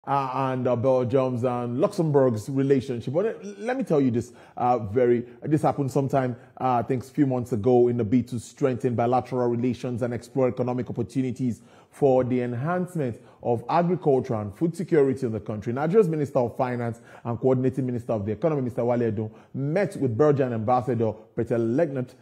and Belgium's and Luxembourg's relationship. But let me tell you this, this happened sometime, I think a few months ago, in the bid to strengthen bilateral relations and explore economic opportunities for the enhancement of agriculture and food security in the country. Nigeria's Minister of Finance and Coordinating Minister of the Economy, Mr. Wale Edun, met with Belgian Ambassador Pieter Leenknegt.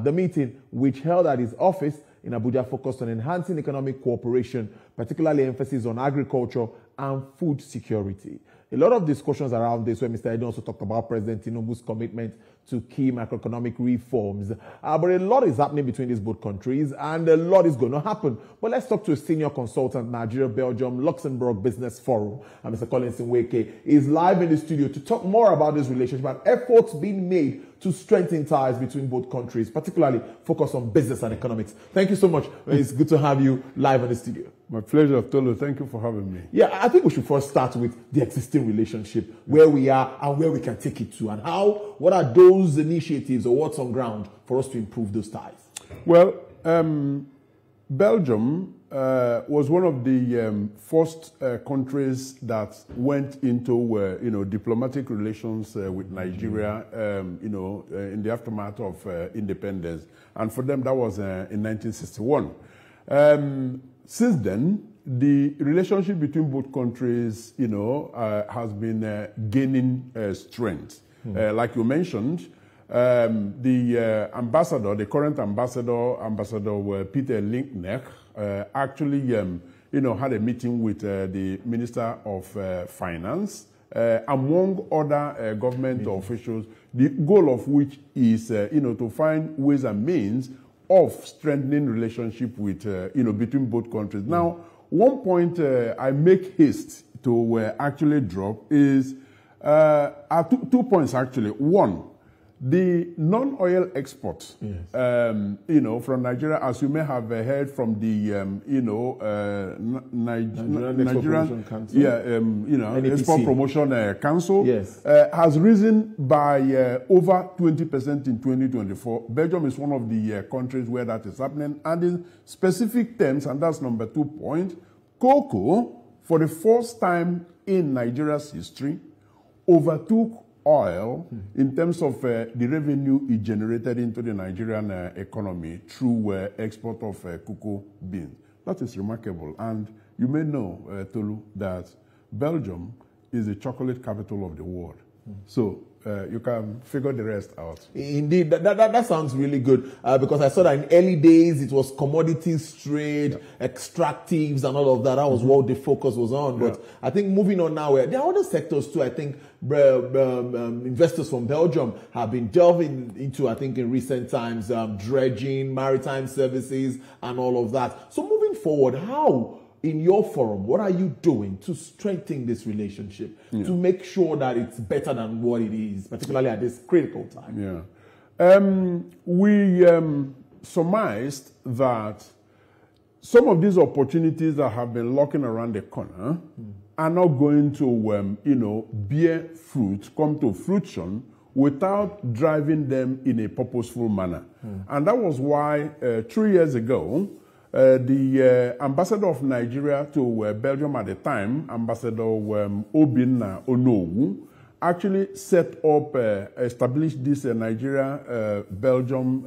The meeting, which held at his office in Abuja, focused on enhancing economic cooperation, particularly emphasis on agriculture and food security. A lot of discussions around this, where Mr. Edun also talked about President Tinubu's commitment to key macroeconomic reforms. But a lot is happening between these both countries, and a lot is going to happen. But let's talk to a senior consultant, Nigeria, Belgium, Luxembourg Business Forum. And Mr. Collins Nweke is live in the studio to talk more about this relationship and efforts being made to strengthen ties between both countries, particularly focus on business and economics. Thank you so much. It's good to have you live in the studio. My pleasure, Tolu. Thank you for having me. Yeah, I think we should first start with the existing relationship, where we are and where we can take it to, and what are those initiatives or what's on ground for us to improve those ties? Well, Belgium was one of the first countries that went into diplomatic relations with Nigeria in the aftermath of independence, and for them that was in 1961. Since then, the relationship between both countries has been gaining strength. Like you mentioned, the ambassador, the current ambassador, Ambassador Pieter Leenknegt, actually, had a meeting with the Minister of Finance, among other government officials, the goal of which is, to find ways and means of strengthening relationship with, between both countries. Now, one point I make haste to actually drop is two points, actually. One, the non-oil export, from Nigeria, as you may have heard from the, Nigerian Export Promotion Council, has risen by over 20% in 2024. Belgium is one of the countries where that is happening. And in specific terms, and that's number 2 point, cocoa, for the first time in Nigeria's history, overtook oil in terms of the revenue it generated into the Nigerian economy through export of cocoa beans. That is remarkable. And you may know, Tolu, that Belgium is the chocolate capital of the world. So you can figure the rest out. Indeed, that sounds really good, because I saw that in early days it was commodities trade, extractives and all of that. That was what the focus was on. But I think moving on now, there are other sectors too. I think investors from Belgium have been delving into, I think in recent times, dredging, maritime services and all of that. So moving forward, how, in your forum, what are you doing to strengthen this relationship, to make sure that it's better than what it is, particularly at this critical time? We surmised that some of these opportunities that have been lurking around the corner are not going to, bear fruit, come to fruition, without driving them in a purposeful manner. And that was why 3 years ago, the ambassador of Nigeria to Belgium at the time, Ambassador Obinna Onowu, actually set up, established this Nigeria, Belgium,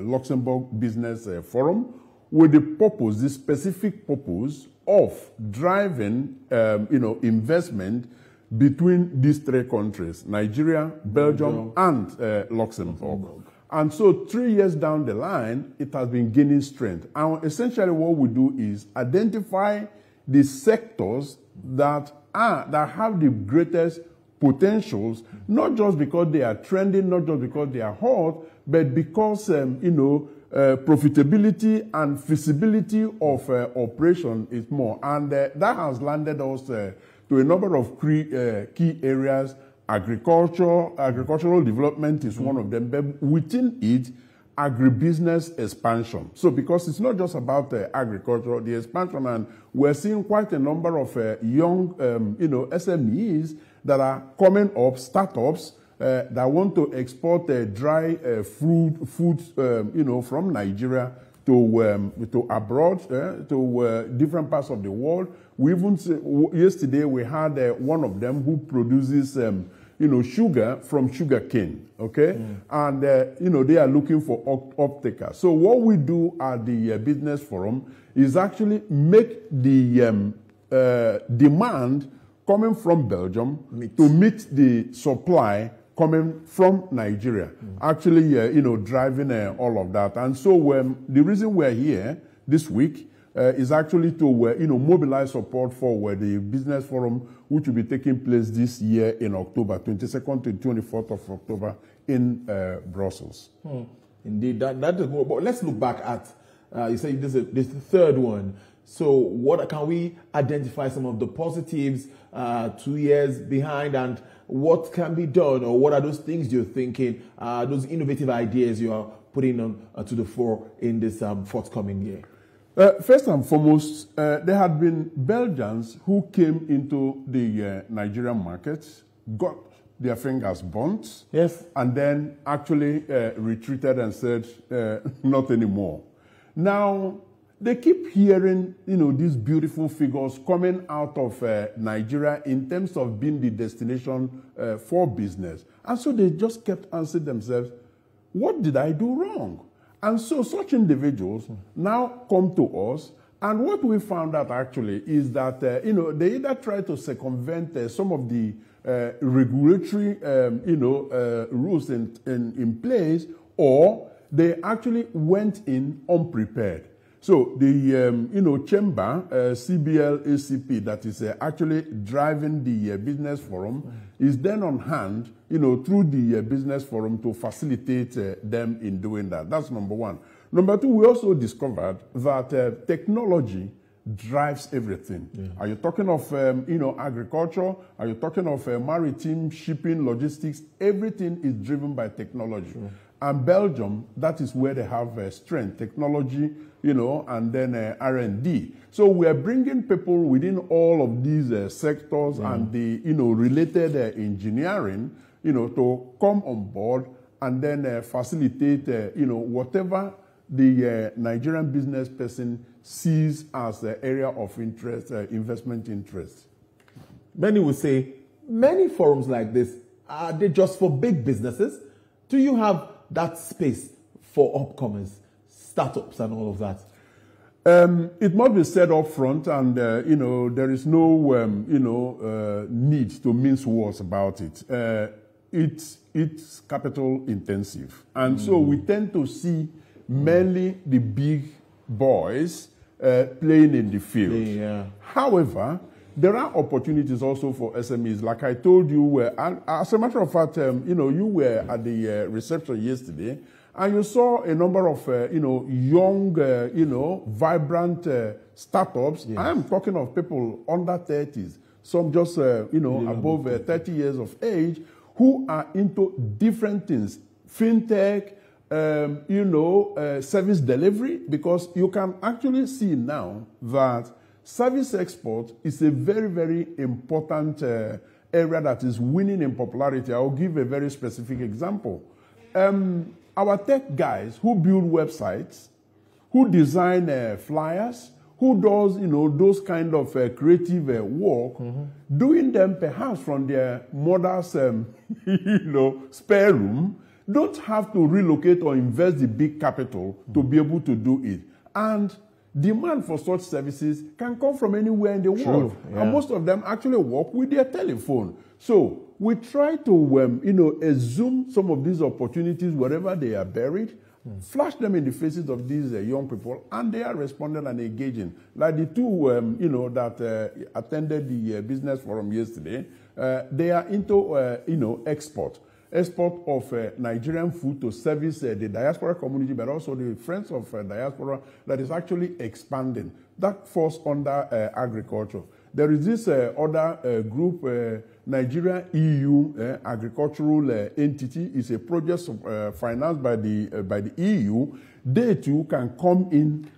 Luxembourg Business Forum with the purpose, the specific purpose of driving, investment between these three countries, Nigeria, Belgium, and Luxembourg. And so 3 years down the line, it has been gaining strength. And essentially what we do is identify the sectors that have the greatest potentials, not just because they are trending, not just because they are hot, but because, profitability and feasibility of operation is more. And that has landed us to a number of key areas. Agricultural development is one of them, but within it, agribusiness expansion. So because it's not just about agriculture, the expansion, and we're seeing quite a number of young, SMEs that are coming up, startups, that want to export dry food, from Nigeria to abroad, to different parts of the world, We even yesterday we had one of them who produces sugar from sugar cane, okay? And, they are looking for off-takers. So what we do at the business forum is actually make the demand coming from Belgium to meet the supply coming from Nigeria. Actually, driving all of that. And so the reason we're here this week is actually to mobilize support for the business forum, which will be taking place this year in October, 22nd to 24th of October in Brussels. Indeed, that is more. But let's look back at, you say this is the third one. So what can we identify some of the positives 2 years behind, and what can be done, or what are those things you're thinking, those innovative ideas you are putting on to the fore in this forthcoming year? First and foremost, there had been Belgians who came into the Nigerian market, got their fingers burnt, yes, and then actually retreated and said, not anymore. Now, they keep hearing, these beautiful figures coming out of Nigeria in terms of being the destination for business. And so they just kept asking themselves, what did I do wrong? And so such individuals now come to us, and what we found out actually is that, they either try to circumvent some of the regulatory, rules in place, or they actually went in unprepared. So the, chamber, CBL ACP, that is actually driving the business forum, is then on hand, through the business forum to facilitate them in doing that. That's number one. Number two, we also discovered that technology drives everything. Yeah. Are you talking of, agriculture? Are you talking of maritime, shipping, logistics? Everything is driven by technology. Sure. And Belgium, that is where they have strength, technology, and then R&D. So we are bringing people within all of these sectors and the, related engineering, to come on board and then facilitate, whatever the Nigerian business person sees as the area of interest, investment interest. Many would say, many forums like this, are they just for big businesses? Do you have that space for upcomers, startups, and all of that? It must be said up front, and there is no need to mince words about it. It's capital intensive, and so we tend to see mainly the big boys playing in the field. Yeah. However, there are opportunities also for SMEs. Like I told you, as a matter of fact, you were at the reception yesterday, and you saw a number of, young, vibrant startups. Yes. I am talking of people under 30s, some just, above 30 years of age, who are into different things, fintech, service delivery, because you can actually see now that service export is a very, very important area that is winning in popularity. I'll give a very specific example. Our tech guys who build websites, who design flyers, who does, those kind of creative work, doing them perhaps from their mother's, spare room, don't have to relocate or invest the big capital to be able to do it. And demand for such services can come from anywhere in the world. Yeah. And most of them actually work with their telephone. So we try to, assume some of these opportunities wherever they are buried, flash them in the faces of these young people, and they are responding and engaging. Like the two, that attended the business forum yesterday, they are into, export of Nigerian food to service the diaspora community, but also the friends of diaspora that is actually expanding. That falls under agriculture. There is this other group, Nigeria EU agricultural entity. Is a project financed by the EU. They too can come in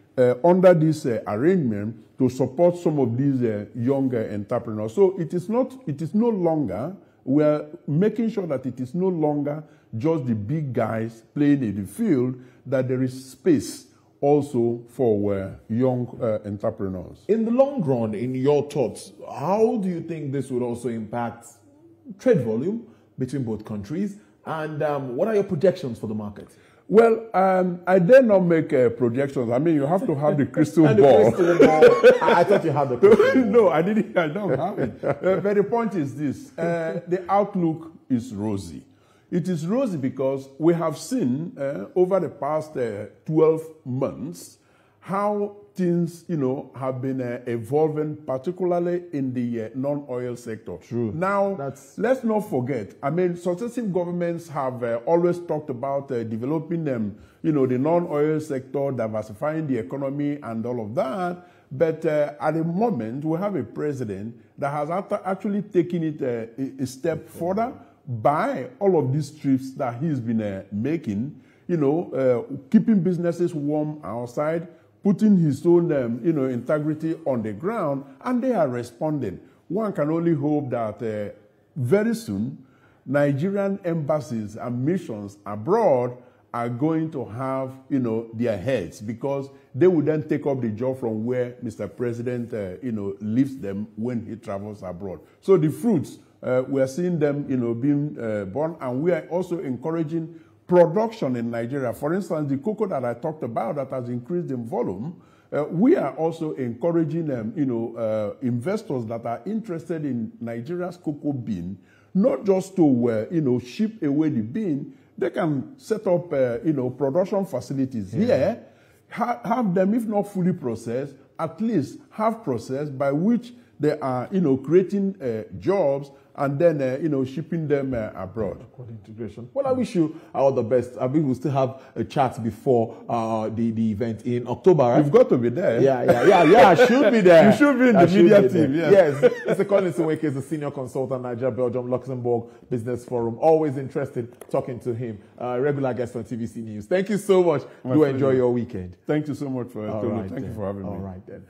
under this arrangement to support some of these younger entrepreneurs. So it is no longer. We are making sure that it is no longer just the big guys playing in the field, that there is space also for young entrepreneurs. In the long run, in your thoughts, how do you think this would also impact trade volume between both countries? And what are your projections for the market? Well, I dare not make projections. I mean, you have to have the crystal ball. The crystal ball. I thought you had the crystal ball. No, I didn't. I don't have it. But the point is this. The outlook is rosy. It is rosy because we have seen over the past 12 months how things, have been evolving, particularly in the non-oil sector. True. Now, let's not forget, I mean, successive governments have always talked about developing them, the non-oil sector, diversifying the economy and all of that. But at the moment, we have a president that has actually taken it a step further by all of these trips that he's been making, keeping businesses warm outside, putting his own, integrity on the ground, and they are responding. One can only hope that very soon, Nigerian embassies and missions abroad are going to have, their heads, because they will then take up the job from where Mr. President, leaves them when he travels abroad. So the fruits, we are seeing them, being born, and we are also encouraging production in Nigeria. For instance, the cocoa that I talked about that has increased in volume, we are also encouraging investors that are interested in Nigeria's cocoa bean, not just to ship away the bean. They can set up production facilities here, have them, if not fully processed, at least half processed, by which they are creating jobs and then, shipping them abroad. Integration. Well, I wish you all the best. I think we'll still have a chat before the event in October, right? You've got to be there. Yeah, I should be there. You should be in the media team, yes. Mr. Collins Nweke is the senior consultant, Nigeria, Belgium, Luxembourg Business Forum. Always interested talking to him. Regular guest on TVC News. Thank you so much. Do enjoy your weekend. Thank you so much for Thank you for having me. All right, then.